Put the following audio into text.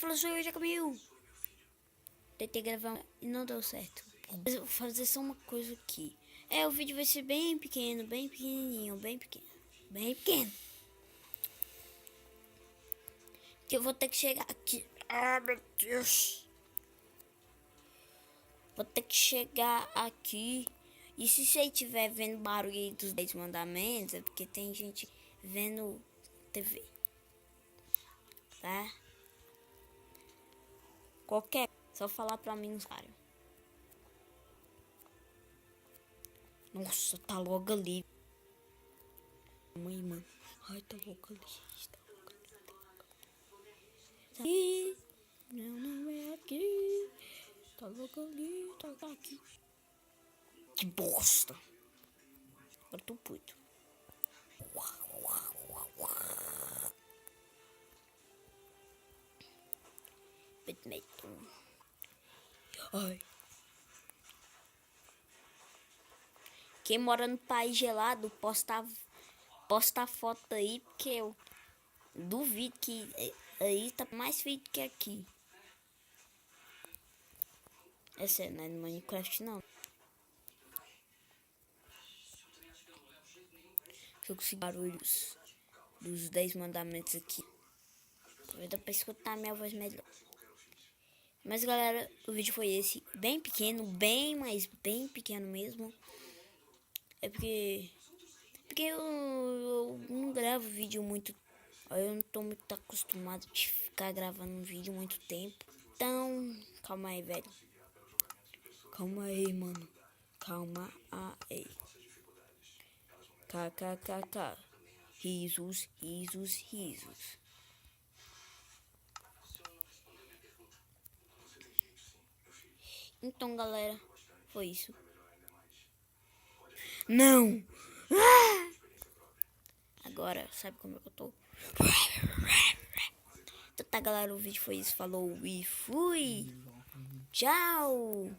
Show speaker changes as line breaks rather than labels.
falou, sou eu, já comiu. Tentei gravar e não deu certo. Mas eu vou fazer só uma coisa aqui. O vídeo vai ser bem pequeno, bem pequenininho, bem pequeno. Bem pequeno. Que eu vou ter que chegar aqui. Ah, meu Deus. Vou ter que chegar aqui. E se você estiver vendo barulho aí dos 10 mandamentos, é porque tem gente vendo TV. Tá? Qualquer. Só falar pra mim nos caras. Nossa, tá logo ali. Mãe, mano. Ai, tá logo ali. Tá logo ali. Tá logo ali. Não é aqui. Tá logo ali. Tá aqui. Que bosta. Agora tô puto. Ai. Quem mora no país gelado, posta foto aí, porque eu duvido que aí tá mais feio que aqui. É sério, não é no Minecraft não. Eu consigo barulhos dos 10 mandamentos aqui. Vai dar pra escutar minha voz melhor. Mas galera, o vídeo foi esse. Bem pequeno, mas bem pequeno mesmo. É porque eu não gravo vídeo muito. Eu não tô muito acostumado de ficar gravando um vídeo muito tempo. Então, calma aí, velho. Calma aí, mano. Calma aí. KKKK. Risos, risos, risos. Então, galera, foi isso. Não! Ah! Agora, sabe como é que eu tô? Então tá, galera, o vídeo foi isso. Falou e fui! Tchau!